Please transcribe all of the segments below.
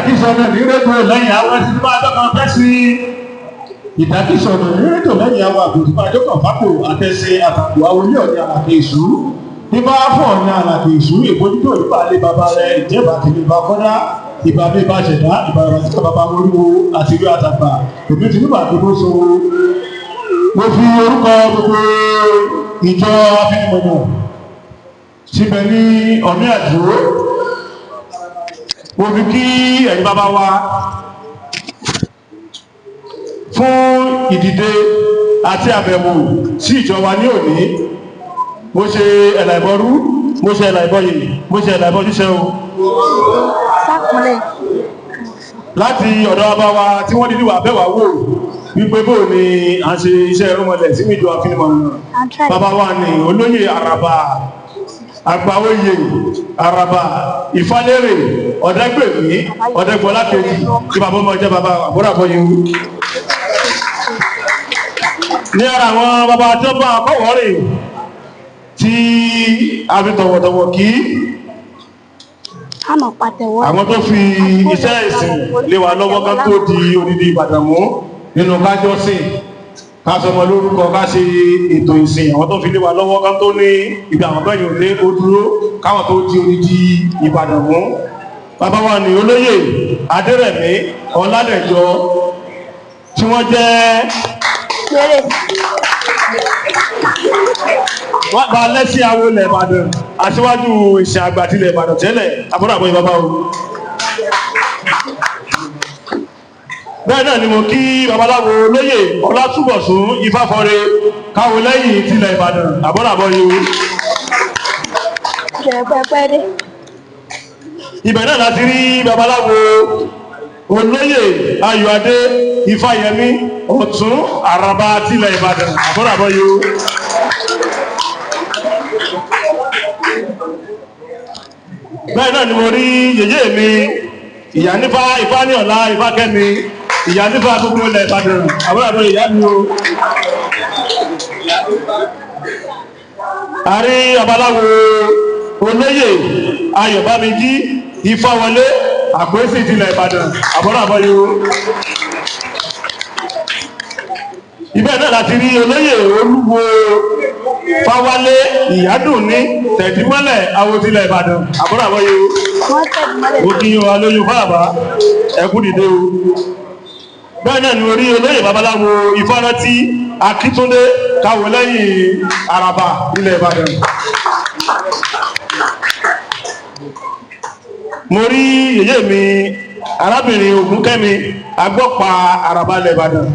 ìdàkísọ̀nà ní rédíò lẹ́yìn àwọn ẹtí tó bá dọ́kan fẹ́ sí ìdàkísọ̀nà ní rédíò lẹ́yìn àwọn àbò tó bá dọ́kan fápò àtẹ̀sẹ̀ àtàkù àwòlé ọ̀ní àlàkè ìṣú nígbà fún ọ̀ní àlàkè ìṣú ìbójútó nípa lé baba rẹ ìjẹ́bà tìlú bá kọ́dá ìbá mi bá ṣẹ̀dá ìbára tí kọ́ bàbá oríwo àti ìlú àtàgbà òbí ti nígbà tó tó so mo fi orúkọ gbogbo ìjọ afinimona síbẹ̀ ní ọ̀ní àdúró mo fi kí ẹ̀yin bàbá wa fún ìdìde àti àbẹ̀wò sí ìjọ wa ní òní mo ṣe ẹ̀là ìbọrú mo ṣe ẹ̀là ìbọyè mo ṣe ẹ̀là ìbọ ṣíṣẹ́ o láti ọ̀dọ̀ bàbá wa tí wọ́n dídí wà bẹ́wà wò wípé bó ni a ṣe iṣẹ́ irúnmọlẹ̀ sí ìjọ afinimona bàbá wa ní olóyè araba àgbàwòye araba ìfálérè ọ̀dẹ́gbèmí ọ̀dẹ́gbọ́lákejì tí bàbá ọmọ jẹ́ bàbá àbúràbọ̀yẹ ní ara àwọn bàbá tó bá akọ́wọ́rì tí a fi tọ̀wọ̀tọ̀wọ̀ kí àwọn tó fi iṣẹ́ ìsìn lé wa lọ́wọ́ kan tó di odidi Ìbàdàn mú nínú kájọ́sìn ká sọmọ lórúkọ ká ṣe ètò ìsìn àwọn tó fi lé wa lọ́wọ́ kan tó ní ibi àwọn bẹ́yìn òlé ó dúró káwọn tó di odidi Ìbàdàn mú bàbá wa ní olóyè Adérẹ̀mí Ọládẹ̀jọ tí wọ́n jẹ́ wọ́n bá lẹ́sí àwọn ilẹ̀ Ìbàdàn aṣíwájú ìṣẹ́ àgbà tilẹ̀ Ìbàdàn tẹ́lẹ̀ àbúràbọ̀ ìbàbá o bẹ́ẹ̀ náà ni mo kí babaláwo lóyè Ọlátúbọ̀sún Ifáfọre káwọ lẹ́yìn tilẹ̀ Ìbàdàn àbúràbọ̀ yìí ibẹ̀ náà láti rí babaláwo olóyè Ayọ̀adé Ifáyẹmí Ọ̀tún Àràbà tilẹ̀ Ìbàdàn àbúràbọ̀ yìí bẹ́ẹ̀ náà ni mo rí yèyé mi ìyá nífà Ifá ní ọ̀la Ifákẹ́mi ìyá nífà gbogbo ilẹ̀ Ìbàdàn àbúràbọ̀ ìyá mi o àrí babaláwo olóyè Ayọ̀bámijí Ifáwọlé àpèsè tilẹ̀ Ìbàdàn àbúràbọ̀ yìí o ibẹ̀ náà láti rí olóyè Olúwo Fáwálé Ìyádùn ní tẹ̀dímọ́lẹ̀ awotilẹ̀ Ìbàdàn àbúràbọ̀ yìí o kí yíwa lóyún fáàbá ẹkú dìde o bẹ́ẹ̀ náà ni orí olóyè babaláwo Ifárántí Akíntúndé káwọ lẹ́yìn Àràbà ilẹ̀ Ìbàdàn mo rí yèyé mi arábìnrin Ògúnkẹ́mi Agbọ́pa Àràbà ilẹ̀ Ìbàdàn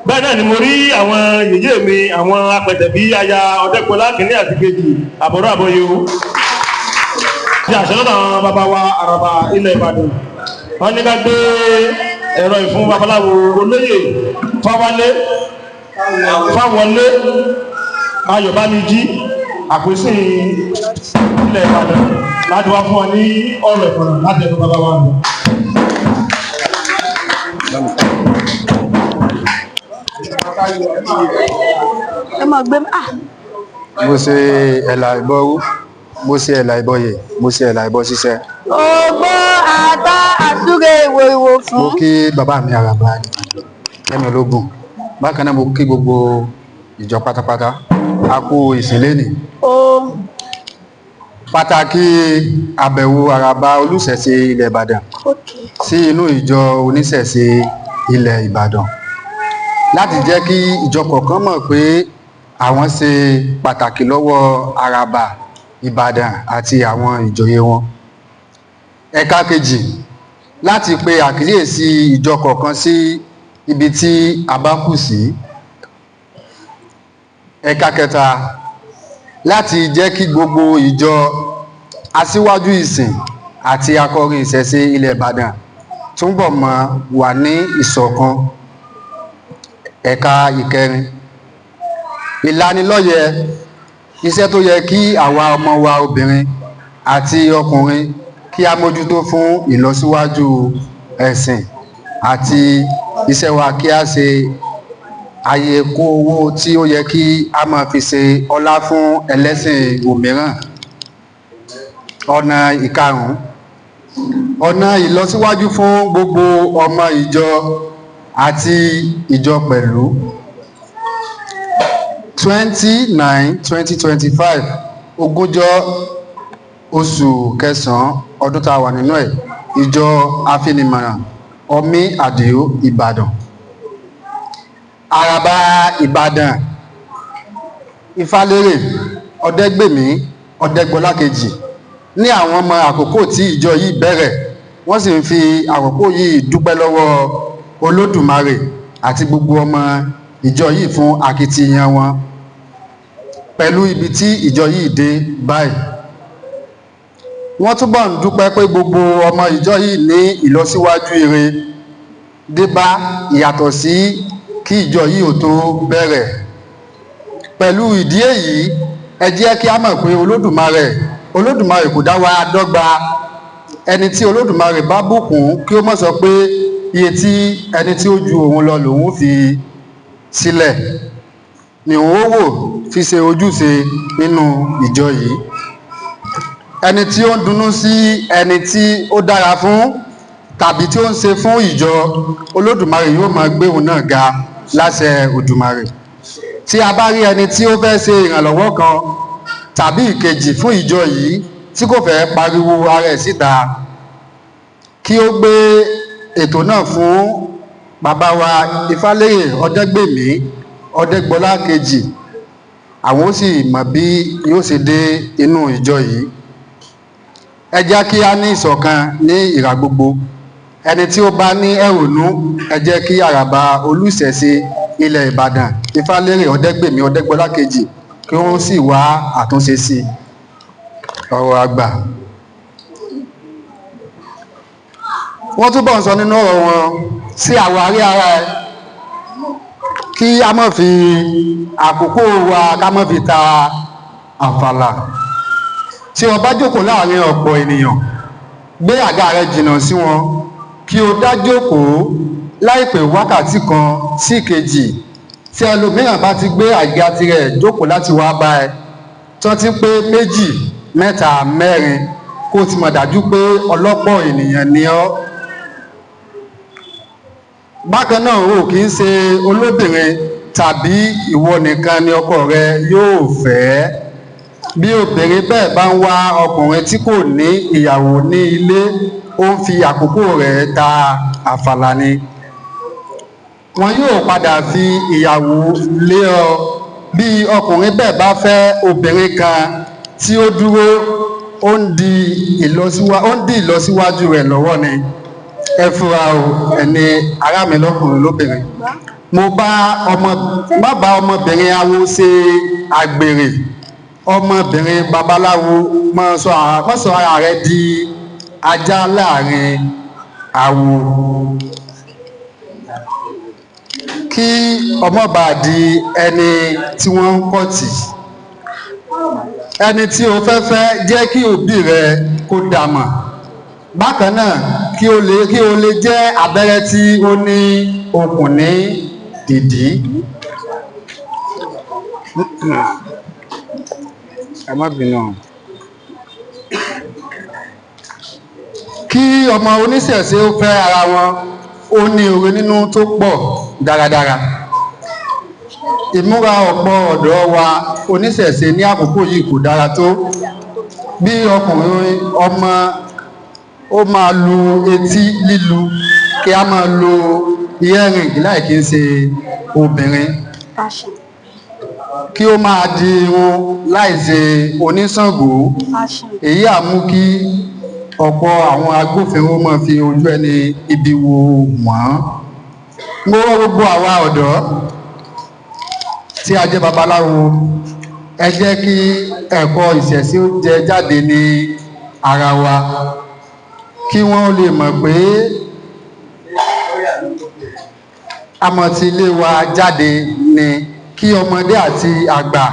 bẹ́ẹ̀ náà ni mo rí àwọn yèyé mi àwọn apẹ̀tẹ̀ bí aya Ọ̀dẹ́gbọ́lá kìíní àti kejì àbọ̀rọ̀ àbọ̀yẹ o tí àṣẹ́lọ́dà bàbá wa Àràbà ilẹ̀ Ìbàdàn wọ́n ní ká gbé ẹ̀rọ ìfún babaláwo olóyè Fáwọlé Ayọ̀bámijí àpèsè ilẹ̀ Ìbàdàn láti wá fún wọn ní ọ̀rọ̀ ìfọ̀nà láti ẹ̀kọ́ bàbá wa nù. Mo ṣe ẹ̀là ìbọrú, mo ṣe ẹ̀là ìbọyè, mo ṣe ẹ̀là ìbọ ṣíṣẹ́. Ògbó àtà àsúre ìwòrìwò fún. Mo kí bàbá mi Àràbà Kẹ́mi Ológun. Bákan náà mo kí gbogbo ìjọ pátápátá. A kú ìsìn lénìí. Pàtàkì àbẹ̀wò Àràbà olùṣẹ̀ṣe ilẹ̀ Ìbàdàn sí inú ìjọ oníṣẹ̀ṣe ilẹ̀ Ìbàdàn. Láti jẹ́ kí ìjọ kọ̀ọ̀kan mọ̀ pé àwọn ṣe pàtàkì lọ́wọ́ Àràbà Ìbàdàn àti àwọn ìjòyè wọn. Ẹ̀ka kejì, láti pe àkíyèsí ìjọ kọ̀ọ̀kan sí ibi tí a bá kù sí. Ẹ̀ka kẹta, láti jẹ́ kí gbogbo ìjọ aṣíwájú ìsìn àti akọrin ìṣẹ̀ṣe ilẹ̀ Ìbàdàn túnbọ̀ mọ́ wà ní ìṣọ̀kan. Ẹ̀ka ìkẹrin, ìlanilọ́yẹ̀ iṣẹ́ tó yẹ kí àwa ọmọ wa obìnrin àti ọkùnrin kí a mójútó fún ìlọsíwájú ẹ̀sìn àti iṣẹ́ wa kí a ṣe àyẹ̀kó owó tí ó yẹ kí a máa fi ṣe ọlá fún ẹlẹ́sìn òmíràn. ọ̀nà ìkarùn-ún, ọ̀nà ìlọsíwájú fún gbogbo ọmọ ìjọ àti ìjọ pẹ̀lú. 29/2025 ogúnjọ́ oṣù kẹsàn-án ọdún tá a wà nínú ẹ̀, ìjọ afinimona ọmí adio Ìbàdàn. Araba Ìbàdàn, Ifálérè, Ọdẹ́gbèmí, Ọdẹ́gbọlá kejì ní àwọn ọmọ àkókò tí ìjọ yìí bẹ̀rẹ̀, wọ́n sì ń fi àkókò yìí dúpẹ́ lọ́wọ́ Olódùmarè àti gbogbo ọmọ ìjọ yìí fún akitiyan wọn pẹ̀lú ibi tí ìjọ yìí dé báyìí. Wọ́n túbọ̀ ń dúpẹ́ pé gbogbo ọmọ ìjọ yìí ní ìlọsíwájú ire dé bá, ìyàtọ̀ sí kí ìjọ yìí ò tó bẹ̀rẹ̀. Pẹ̀lú ìdí èyí, ẹ jẹ́ kí a mọ̀ pé Olódùmarè kò dá wa dọ́gba. Ẹni tí Olódùmarè bá bùkún kí ó má sọ pé iye tí ẹni tí ó ju òun lọ lòun fi sílẹ̀ ni òun ó wò fi ṣe ojúṣe nínú ìjọ yìí. Ẹni tí ó ń dunnú sí ẹni tí ó dára fún tàbí tí ó ń ṣe fún ìjọ, Olódùmarè yóò máa gbé òun náà ga láṣẹ Òdùmarè. Tí a bá rí ẹni tí ó fẹ́ ṣe ìrànlọ́wọ́ kan tàbí ìkejì fún ìjọ yìí tí kò fẹ́ pariwo ara ẹ̀ síta, kí ó gbé ètò náà fún bàbá wa Ifálérè Ọdẹ́gbèmí Ọdẹ́gbọlá kejì, àwọn ó sì mọ̀ bí yóò ṣe dé inú ìjọ yìí. Ẹ jẹ́ kí a ní ìṣọ̀kan ní ìhà gbogbo. Ẹni tí ó bá ní ẹ̀hónú, ẹ jẹ́ kí àràbà olùṣẹ̀ṣe ilẹ̀ Ìbàdàn Ifálérè Ọdẹ́gbèmí Ọdẹ́gbọlá kejì kí wọ́n sì wá àtúnṣe sí ọ̀rọ̀ àgbà. Wọ́n túbọ̀ ń sọ nínú ọ̀rọ̀ wọn, sí àwárí ara ẹ, kí a má fi àkókò wa ká má fi ta àfàlà. Tí o bá jókòó láàrin ọ̀pọ̀ ènìyàn, gbé àga rẹ jìnnà sí wọn, kí o dá jókòó láìpẹ́ wákàtí kan sí kejì. Tí ẹlòmíràn bá ti gbé àga tirẹ̀ jókòó láti wá bá ẹ, tí wọ́n ti pé 2, 3, 4, kó o ti mọ̀ dájú pé ọlọ́pọ̀ ènìyàn ni ọ́. Bákan náà, o kì í ṣe olóbìnrin tàbí ìwọ nìkan ni ọkọ rẹ yóò fẹ́. Bí obìnrin bẹ́ẹ̀ bá ń wá ọkùnrin tí kò ní ìyàwó ní ilé, ó ń fi àkókò rẹ̀ ta àfàlà ni. Wọn yóò padà fi ìyàwó lé ọ. Bí ọkùnrin bẹ́ẹ̀ bá fẹ́ obìnrin kan tí ó dúró, ó ń di ìlọsíwájú rẹ̀ lọ́wọ́ ni. Ẹ fura o, ẹni ará mi lọ́kùnrin lóbìnrin. Má bá ọmọbìnrin awo ṣe àgbèrè. Ọmọbìnrin babaláwo má sọ ara rẹ̀ di ajá láàrin awo. Kí ọmọ bá di ẹni tí wọ́n ń kọ̀tì. Ẹni tí o fẹ́ jẹ́ kí òbí rẹ kó dàmọ̀. Bákan náà, kí o lè jẹ́ abẹ́rẹ́ tí ó ní okùn ní ìdí. Ẹ má bínú. Kí ọmọ oníṣẹ̀ṣe ó fẹ́ ara wọn, ó ní oore nínú tó pọ̀ dáradára. Ìmúra ọ̀pọ̀ ọ̀dọ́ wa oníṣẹ̀ṣe ní àkókò yìí kò dára tó. Bí ọkùnrin ọmọ ó máa lu etí lílu, kí a máa lo earring láì kí ń ṣe obìnrin. Kí ó máa di irun láì ṣe oníṣàngó. Èyí á mú kí ọ̀pọ̀ àwọn agbófinró máa fi ojú ẹni ibi wo wọ́n. Mo rọ̀ gbogbo àwa ọ̀dọ́ tí a jẹ́ babaláwo, ẹ jẹ́ kí ẹ̀kọ́ ìṣẹ̀ṣe ó jẹ jáde ní ara wa, kí wọ́n lè mọ̀ pé àmọ́ tí ilé wa jáde ni, kí ọmọdé àti àgbà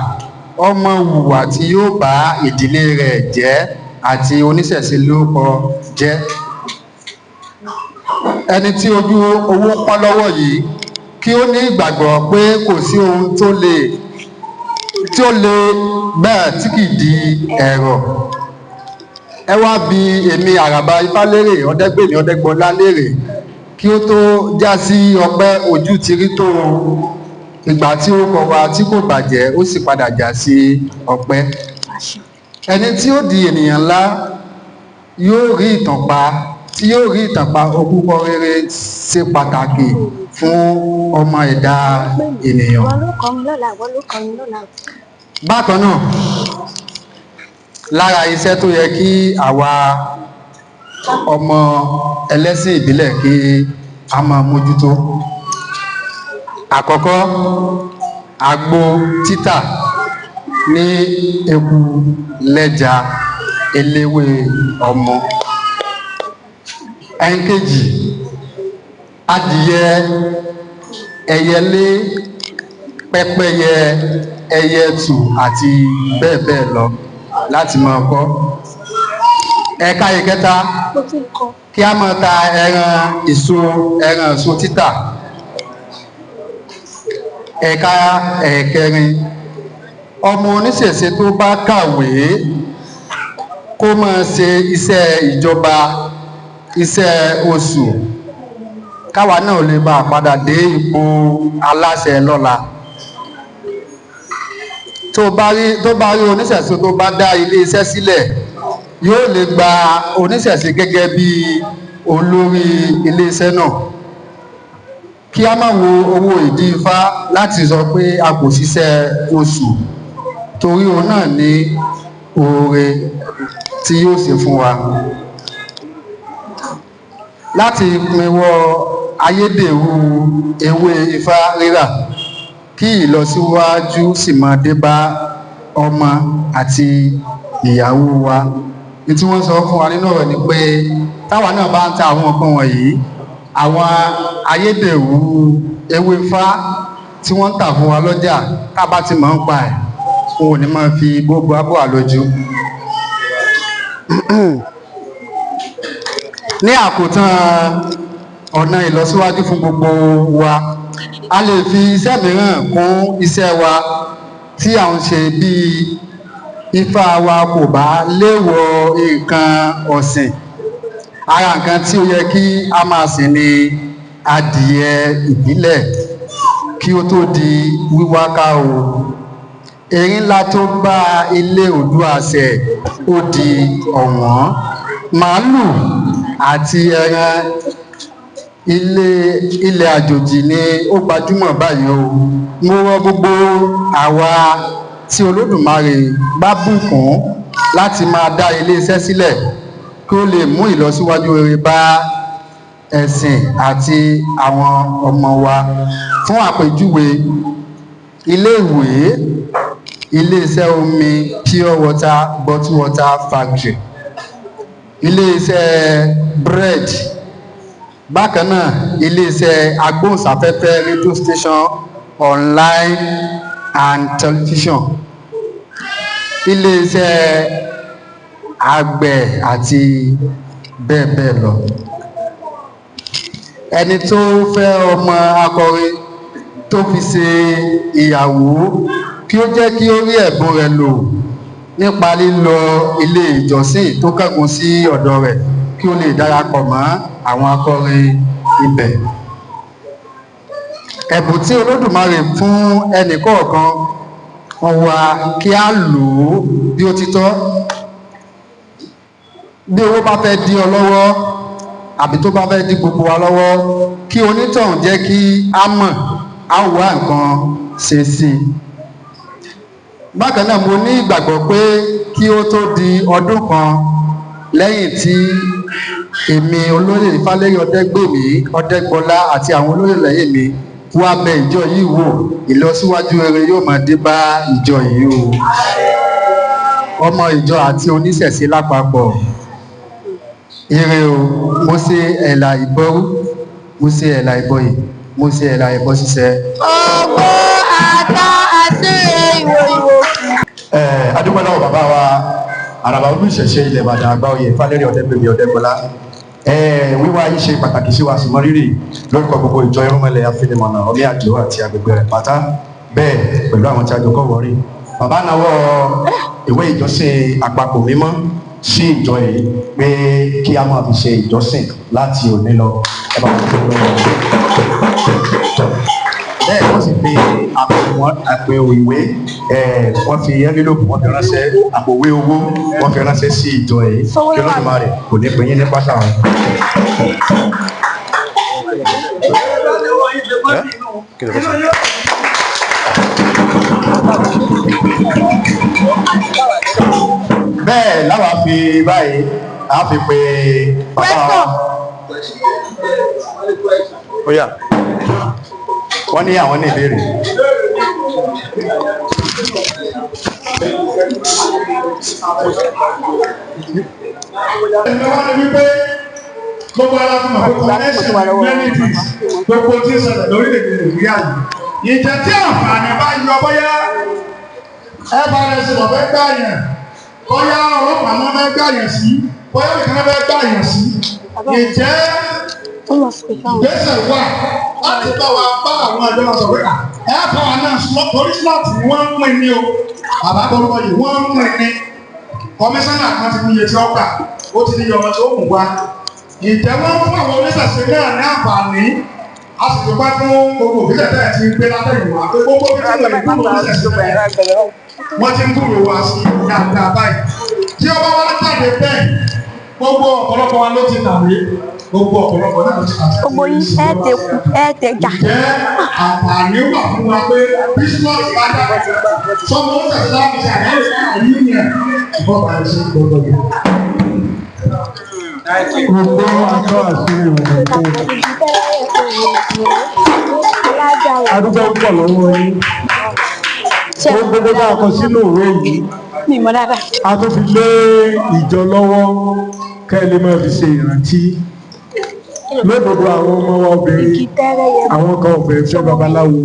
ọmọ hùwà tí yóò bá ìdílé rẹ̀ jẹ́ àti oníṣẹ̀ṣe lórúkọ jẹ́. Ẹni tí ojú owó pọ́n lọ́wọ́ yìí, kí ó ní ìgbàgbọ́ pé kò sí ohun tí ó lè bẹ́ẹ̀ tí kì í di ẹ̀rọ̀. ẹ wá bi èmi àràbà Ifálérè Ọdẹ́gbèmí Ọdẹ́gbọlá lérè kí ó tó já sí ọpẹ́ ojú ti rí tó ìgbà tí ó kọ wa tí kò bàjẹ́ ó sì padà já sí ọpẹ́. Ẹni tí ó di ènìyàn ńlá yóò rí ìtàn pa tí yóò rí ìtàn pa orúkọ rere ṣe pàtàkì fún ọmọ ẹ̀dá ènìyàn. Bákan náà, lára iṣẹ́ tó yẹ kí àwa ọmọ ẹlẹ́sìn ìbílẹ̀ kí a máa mójútó. Àkọ́kọ́, àgbo títà ní eku lẹ́ja eléwé ọmọ. Ẹ̀ǹkejì, adìyẹ, ẹyẹlé, pẹ́pẹ́yẹ, ẹyẹtù àti bẹ́ẹ̀ bẹ́ẹ̀ lọ láti máa kọ́. Ẹ̀ka ìkẹta, kí a máa ta ẹran èso títà. Ẹ̀ka ẹ̀kẹrin, ọmọ oníṣẹ̀ṣe tó bá kàwé kó máa ṣe iṣẹ́ ìjọba, iṣẹ́ oṣù, káwa náà lè bá padà dé ipò aláṣẹ lọ́la. Tó bá rí oníṣẹ̀ṣe tó bá dá ilé iṣẹ́ sílẹ̀, yóò lè gba oníṣẹ̀ṣe gẹ́gẹ́ bí olórí ilé iṣẹ́ náà. Kí a má wo owó ìdí ifá láti sọ pé a kò ṣiṣẹ́ oṣù, torí òun náà ní oore tí yóò ṣe fún wa. Láti pinwọ́ ayédèrú ewé ifá rírà, kí ìlọsíwájú sì máa dé bá ọmọ àti ìyàwó wa. Ní tí wọ́n sọ fún wa nínú ọ̀rọ̀ ni pé táwa náà bá ń ta àwọn nǹkan wọ̀nyí, àwọn ayédèrú ewé ifá tí wọ́n ń tà fún wa lọ́jà, tá bá ti mọ̀ ń pa ẹ̀, wọn ò ní máa fi gbogbo abọ́ àlójú. Ní àkótán ọ̀nà ìlọsíwájú fún gbogbo wa, a lè fi iṣẹ́ mìíràn kún iṣẹ́ wa tí à ń ṣe bí ifá wa kò bá léèwọ̀ nǹkan ọ̀sìn. Ara nǹkan tí ó yẹ kí a máa sìn ni adìẹ ìbílẹ̀ kí ó tó di wíwá ká o. Erin ńlá tó bá ilé Oòduà ó di ọ̀wọ́n. Màálù àti ẹran ilẹ̀ àjòjì ni ó gbajúmọ̀ báyìí o. Mo rọ gbogbo àwa tí Olódùmarè bá bùkún láti máa dá ilé iṣẹ́ sílẹ̀ kí ó lè mú ìlọsíwájú rere bá ẹ̀sìn àti àwọn ọmọ wa. Fún àpèjúwe, ilé ìwé, ilé iṣẹ́ omi pure water bottle water factory, ilé iṣẹ́ bread, bákan náà ilé iṣẹ́ agbóhùnsáfẹ́fẹ́ radio station online and television, ilé iṣẹ́ àgbẹ̀ àti bẹ́ẹ̀ bẹ́ẹ̀ lọ. Ẹni tó fẹ́ ọmọ akọrin tó fi ṣe ìyàwó, kí ó jẹ́ kí ó rí ẹ̀bùn rẹ̀ lò nípa lílọ ilé ìjọsìn tó kẹ́gun sí ọ̀dọ̀ rẹ̀ kí ó lè darapọ̀ mọ́ àwọn akọrin ibẹ̀. Ẹ̀bùn tí Olódùmarè fún ẹnì kọ̀ọ̀kan wa kí á lò ó bí ó ti tọ́. Bí owó bá fẹ́ dí ọ lọ́wọ́ àbí tó bá fẹ́ dí gbogbo wa lọ́wọ́, kí onítọ̀hún jẹ́ kí á mọ̀, á wá nǹkan ṣe sí i. Bákan náà, mo ní ìgbàgbọ́ pé kí ó tó di ọdún kan lẹ́yìn tí èmi olóyè Ifálérè Ọdẹ́gbèmí Ọdẹ́gbọlá àti àwọn olóyè lẹ́yìn mi wá bẹ ìjọ yìí wò, ìlọsíwájú rere yóò máa dé bá ìjọ yìí o. Ọmọ ìjọ àti oníṣẹ̀ṣe lápapọ̀, ire o. Mo ṣe ẹ̀là ìbọrú, mo ṣe ẹ̀là ìbọyè, mo ṣe ẹ̀là ìbọ ṣiṣẹ́. Ògbó àtà àṣírí ìwò. Adúpẹ́ lọ́wọ́ bàbá wa àràbà olùṣẹ̀ṣe ilẹ̀ Ìbàdàn àgbà oyè Ifálérè Ọdẹ́gbèmí Ọdẹ́gbọlá. Wíwá yìí ṣe pàtàkì sí wa, sì mọ rírì lórúkọ gbogbo ìjọ irunmole afinimona orí àjò àti agbègbè rẹ̀ pátá, bẹ́ẹ̀ pẹ̀lú àwọn tí a jọ kọ́ wọrí. Bàbá náwó ìwé ìjọsìn àpapọ̀ mímọ́ sí ìjọ yìí pé kí a máa fi ṣe ìjọsìn láti òní lọ. Ẹ bá wọn tó lọ́wọ́. Bẹ́ẹ̀ wọ́n sì fi àpò ìwé wọ́n fi envelope wọ́n fi ránṣẹ́ àpò ìwé owó wọ́n fi ránṣẹ́ sí ìjọ yìí kí Olódùmarè kò ní pín yín ní pátá wọn. Bẹ́ẹ̀ láwa fi báyìí a fi pe bàbá ó yá wọ́n ní àwọn ní ìbéèrè. Gbogbo aláfíà kò connection amenities gbogbo tí ń ṣẹlẹ̀ lórílẹ̀-èdè Nàìjíríà yìí. Ìjẹ́ tí àǹfààní bá yọ bóyá FRS lọ fẹ́ gbà yẹn, bóyá ọlọ́pàá náà fẹ́ gbà yẹn sí, bóyá ìkànnì fẹ́ gbà yẹn sí. Ìjẹ́ ìgbésẹ̀ wà láti bá wa bá àwọn ẹgbẹ́ wọn sọ̀rọ̀ ká. Ẹ̀fọ́ náà torí slọ́ọ̀tì ni wọ́n ń pín ní o. Àbábọ́lùkọ yìí wọ́n ń pín ní. Kọmíṣánná kan ti ní iye tí ó gbà, ó ti ní iye ọmọ tí ó mú wá. Ìjẹ́ wọ́n fún àwọn oníṣẹ̀ṣe náà ní àǹfààní. A sì tó bá fún gbogbo òbílẹ̀ tẹ́lẹ̀ tí ń gbé látẹ̀yìnwá pé gbogbo òbílẹ̀ tí ń gbé oníṣẹ̀ṣe náà wọ́n ti ń kúrò wá sí ní àgbà báyìí. Tí ọba wa jáde bẹ́ẹ̀, gbogbo ọ̀pọ̀lọpọ̀ wa ló ti tàwé. Gbogbo ọ̀pọ̀lọpọ̀ náà ló ti tàwé. Gbogbo yín ẹ̀ẹ́dẹ̀gbà. Ìjẹ́ àǹfààní wà fún wa pé bísíǹsì bá dá sọ́mọ ó tẹ̀sí láti ṣe àyẹ̀wò yíyan ìbọn bá ṣe gbọdọ̀ yẹn. Gbogbo àjọ àṣírí ìwọ̀n tó adúgbò pọ̀ lọ́wọ́ yín. Ó gbogbo bá a kọ sínú ìwé yìí. A tó fi lé ìjọ lọ́wọ́ kẹ́ ẹ lè máa fi ṣe ìrántí. Lódodo àwọn ọmọ wa obìnrin, àwọn kan ò fẹ́ fẹ́ babaláwo.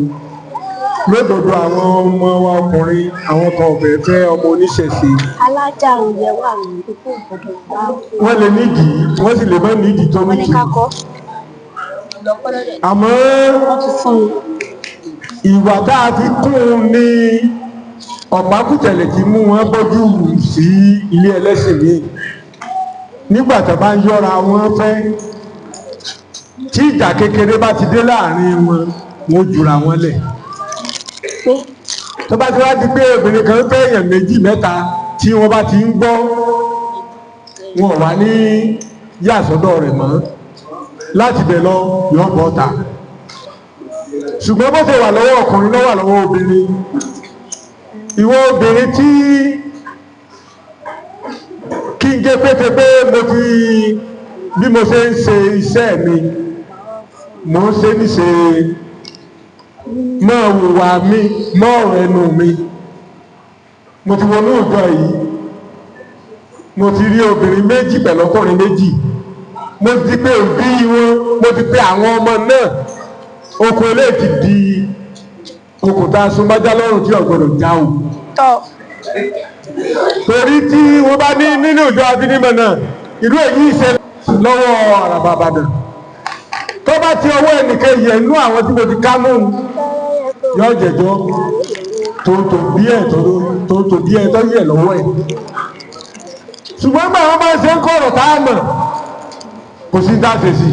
Lódodo àwọn ọmọ wa ọkùnrin, àwọn kan ò fẹ́ fẹ́ ọmọ oníṣẹ̀ṣe. Alájà òye wà ní gbogbo ìgbọ̀dọ̀ bá. Wọ́n lè nídìí, wọ́n sì lè má nídìí tó ní kí. Àmọ́ ìwà tá a fi kún un ní ọ̀pákùtẹ̀lẹ̀ tí mú wọn bọ́jú sí ilé ẹlẹ́sìn mi. Nígbà tó bá ń yọra wọn fẹ́, tí ìjà kékeré bá ti dé láàrin wọn, wọ́n jura wọn lẹ̀. Tó bá ti wá di pé obìnrin kan fẹ́ èèyàn méjì mẹ́ta tí wọ́n bá ti ń gbọ́, wọn wà ní yàsọ́dọ̀ rẹ̀ mọ́ láti bẹ̀ lọ yọ bọ́ta. Ṣùgbọ́n bó ṣe wà lọ́wọ́ ọkùnrin ló wà lọ́wọ́ obìnrin. Ìwọ obìnrin tí kí n gé pété pé mo ti bí mo ṣe ń ṣe iṣẹ́ mi, mo ń ṣe níṣe mọ́ wùwà mi mọ́ ọ̀rọ̀ ẹnu mi. Mo ti wọnú ìjọ yìí, mo ti rí obìnrin méjì pẹ̀lú ọkùnrin méjì. Mo ti pé òbí wọn, mo ti pé àwọn ọmọ náà. Oko ilé ti di òkúta súnmọ́já lọ́rùn tí ọ̀gbọ̀dọ̀ já o. Torí tí wọ́n bá ní nínú ìjọ afinimona ìlú èyí ìṣẹ̀lẹ̀ lọ́wọ́ àràbà Ìbàdàn. Tó bá ti ọwọ́ ẹnìkan yẹ̀ nú àwọn tí mo ti ká mú yọ jẹjọ́ tó bí ẹ̀ tó yẹ̀ lọ́wọ́ ẹ̀. Ṣùgbọ́n gbà wọ́n bá ṣe ń kọ̀rọ̀ tá a mọ̀ kò sí dáṣe sí.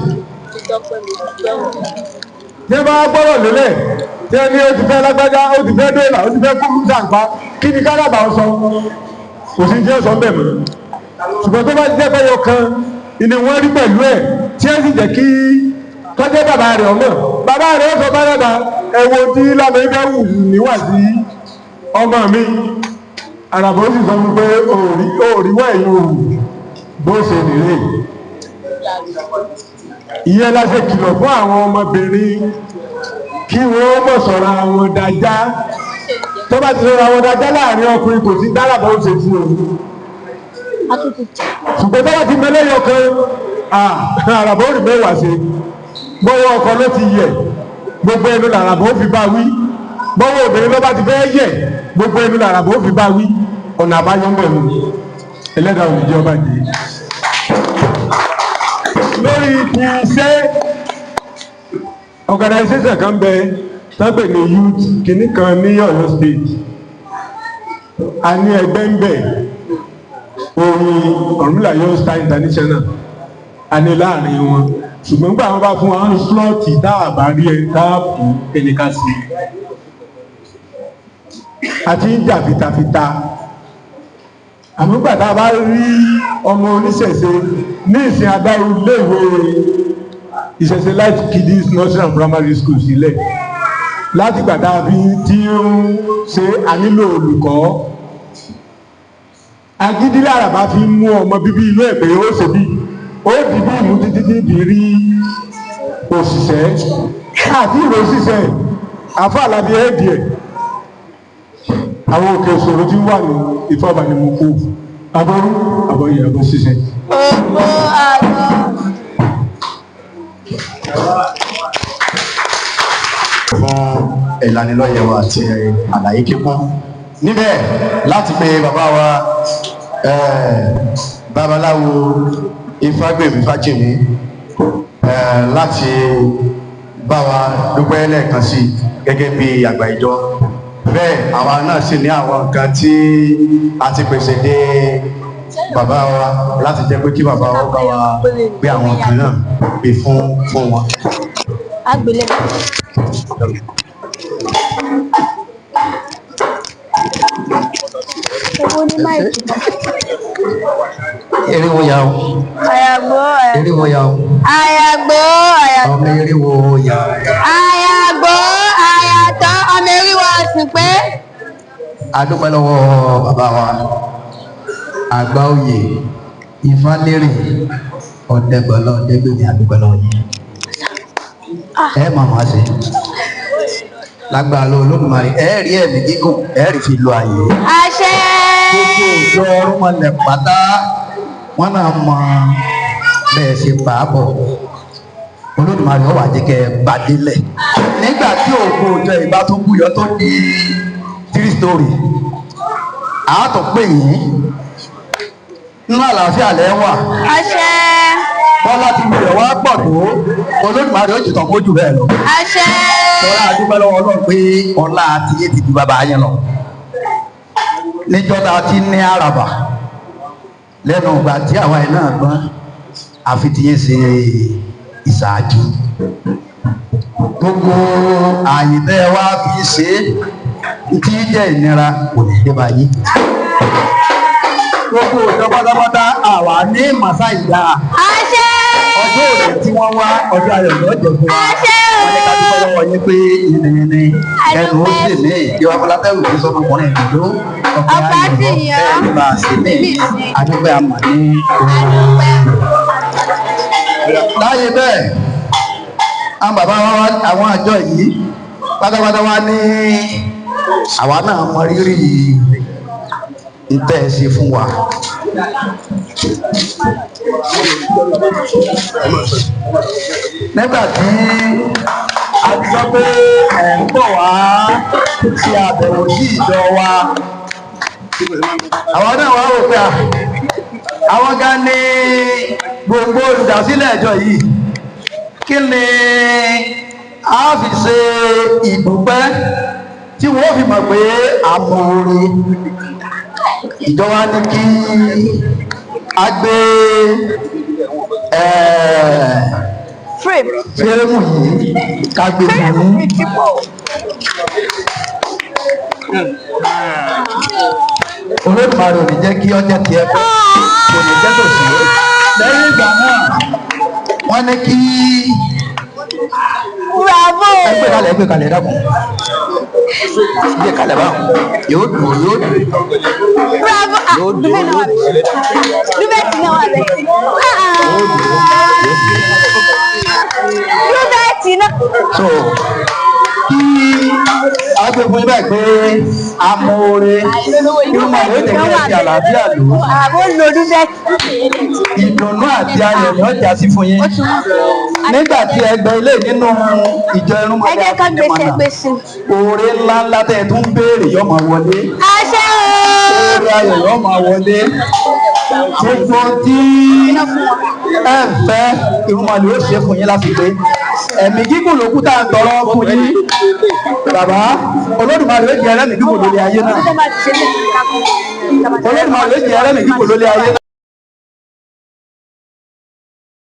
Tí ẹ bá gbọ́rọ̀ lélẹ̀, tí ẹ ní ó ti fẹ́ lágbájá, ó ti fẹ́ dóòlà, ó ti fẹ́ kúrú sàǹpá, kí ni káràbà ó sọ? Kò sí jẹ́ sọ bẹ̀ mọ́. Ṣùgbọ́n tó bá jẹ́ pẹ́yọ kan, ìní wọ́n rí pẹ̀lú ẹ̀, tí ẹ sì jẹ́ kí tọ́jẹ́ bàbá rẹ̀ ọmọ. Bàbá rẹ̀ ó sọ bárẹ́bà ẹ̀wò tí lábẹ́ ibẹ̀ wù níwà sí ọmọ mi. Àràbà ó sì sọ fún pé òòríwọ̀ ẹ̀yìn òwù bó ṣe nìrè. Ìyẹn la ṣe kìlọ̀ fún àwọn ọmọbìnrin kí wọ́n mọ̀ sọ̀rọ̀ àwọn dájá. Tó bá ti sọ̀rọ̀ àwọn dájá láàrin ọkùnrin kò sí dáràbà ó ṣe fún òun. Ṣùgbọ́n tó bá ti mẹ́lẹ́yọ kan, àràbà ó rí mẹ́wàá ṣe. Bọ́wọ́ ọkọ ló ti yẹ̀, gbogbo ẹnu làràbà ó fi bá wí. Bọ́wọ́ obìnrin ló bá ti fẹ́ yẹ̀, gbogbo ẹnu làràbà ó fi bá wí. Ọ̀nà àbáyọ ń bẹ̀ mú. Ẹlẹ́dàá ò ní jẹ́ ọba jẹ́. Lórí ti iṣẹ́ organization kan bẹ tábẹ̀ ní youth kìíní kan ní Ọ̀yọ́ state. A ní ẹgbẹ́ ń bẹ orin Ọ̀rúnmìlà yóò star international a ní láàrin wọn ṣùgbọ́n gbà wọn bá fún wọn slọ́ọ̀tì tá a bá rí ẹ dáàbò ẹnìkan sí àti ń jà fitafita àmúgbà tá a bá rí ọmọ oníṣẹ̀ṣe ní ìsìn adáru léèwé ìṣẹ̀ṣe Light Kiddies Nursery and Primary School sílẹ̀ láti gbà tá a fi tí ń ṣe ànílò olùkọ́ agídí lárabá fi mú ọmọ bíbí inú ẹ̀ pé ó ṣe bí ó di bí ìmú títí bí rí òṣìṣẹ́ àti ìrò òṣìṣẹ́ àfa àlàbí ẹ̀ẹ́dì ẹ̀ àwọn òkè ìṣòro tí wà ní ìfọ̀bà ni mo kó abọ́rú àbọ̀yẹ̀ àbọ̀ ṣiṣẹ́. Gbogbo àgọ́. Fún ìlanilọ́yẹ̀ àti àlàyé kíkún níbẹ̀ láti pe bàbá wa babaláwo Ifágbèmí Fájìmí láti bá wa dúpẹ́ lẹ́ẹ̀kan sí gẹ́gẹ́ bí àgbà ìjọ. Bẹ́ẹ̀ àwa náà sì ní àwọn nǹkan tí a ti pèsè dé bàbá wa láti jẹ́ pé kí bàbá wa bá wa gbé àwọn nǹkan náà gbé fún wọn. Agbélé. Owó ní máìkì. Eriwo ya o. Àyàgbó. Eriwo ya o. Àyàgbó. Ọmọ eriwo ya. Àyàgbó. Àyàtọ̀ ọmọ eriwo ọ̀sìn pé. A dúpẹ́ lọ́wọ́ bàbá wa àgbà oyè Ifálérè Ọ̀dẹ́gbọ̀lọ́ Ọ̀dẹ́gbèmí àdúpẹ́ lọ́wọ́ yìí. Ẹ máa wá sí lágbára lọ Olódùmarè ẹ rí ẹ̀mí gígùn ẹ rí fi lo àyè. Àṣẹ. Gbogbo òjò ọrùnmọlẹ̀ pátá wọn náà mọ bẹ́ẹ̀ ṣe pàápọ̀ Olódùmarè ó wá jẹ́ kẹ́ bá délẹ̀. Nígbà tí òkú òjò ìbá tó búyọ tó di 3 story àátọ̀ pé yìí nínú àlàáfíà lẹ́wà. Àṣẹ. Bọ́lá ti wulẹ̀ wá pọ̀ tó Olódùmarè ó jìtàn mójú bẹ́ẹ̀ lọ. Àṣẹ. Tọ́lá àdúgbò lọ́wọ́ Ọlọ́run pé ọlá àti yé ti ju bàbá yẹn lọ. Níjọ́ta ti ní àràbà lẹ́nu ìgbà tí àwa ẹ̀ náà gbọ́n àfi ti yé ṣe ìṣáájú. Gbogbo ààyè tẹ́ ẹ wá fi ṣe é tí jẹ́ ìnira kò ní dé báyìí. Gbogbo òjò pátápátá àwa ní màsá ìdá. Àṣẹ. Ọjọ́ òní tí wọ́n wá ọjọ́ ayọ̀ ló jẹ fún wa. Àṣẹ. Wọ́n ní ká dúpẹ́ lọ́wọ́ yín pé ìrìnrìn ẹnu ó sì ní ìwà fọlátẹ́rù tó sọmọkùnrin ìdúró ọkùnrin ayọ̀ bẹ́ẹ̀ ni bá a sì ní àdúgbò àmọ̀ ní láyé bẹ́ẹ̀ àwọn bàbá wa àwọn àjọ yìí pátápátá wa ní àwa náà mọ rírì ìtẹ́ ṣe fún wa. Nígbà tí a ti sọ pé ẹ̀ ń bọ̀ wá ṣe àbẹ̀wò sí ìjọ wa àwọn náà wá rò pé àwọn gan ní gbogbo olùdásílẹ̀ ìjọ yìí kí ni a fi ṣe ìdúpẹ́ tí wọ́n fi mọ̀ pé àmọ̀ọ́rẹ́ ìjọba ní kí a gbé fírẹ́mù yìí ká gbé fún Olódùmarè ò ní jẹ́ kí ọjọ́ tiẹ̀ kò ní jẹ́ tòsí. Lẹ́yìn ìgbà náà wọ́n ní kí Bravo. ẹgbẹ́ kalẹ̀ dákun gbé kalẹ̀ báwọn yóò dùn. Bravo. Dúbẹ̀ náà wà bẹ́ẹ̀. Dúbẹ̀ tí náà wà bẹ́ẹ̀. Dúbẹ̀ tí náà. So kí agbègbè bẹ́ẹ̀ pé amóore irúmọlẹ̀ ó tẹ̀lé ẹ̀sìn àlàáfíà lò. Àbó lo dúbẹ̀. Ìdùnnú àti ayọ̀ ni ó jà sí fún yín. Nígbà tí ẹgbẹ́ ilé nínú ìjọ irúnmọlẹ̀ Ẹ jẹ́ ká gbèsè. oore ńláńlá tẹ́ ẹ tún béèrè yóò máa wọlé. Àṣẹ o. Oore ayọ̀ yóò máa wọlé. Gbogbo tí ẹ ń fẹ́ irúnmọlẹ̀ ó ṣe fún yín láti pé ẹ̀mí gígùn ló kú tá à ń tọrọ fún yín. Bàbá Olódùmarè ó jẹ́ ẹlẹ́mìí gígùn lórí ayé náà. Olódùmarè jẹ́ ẹlẹ́mìí kíkò lólé ayé.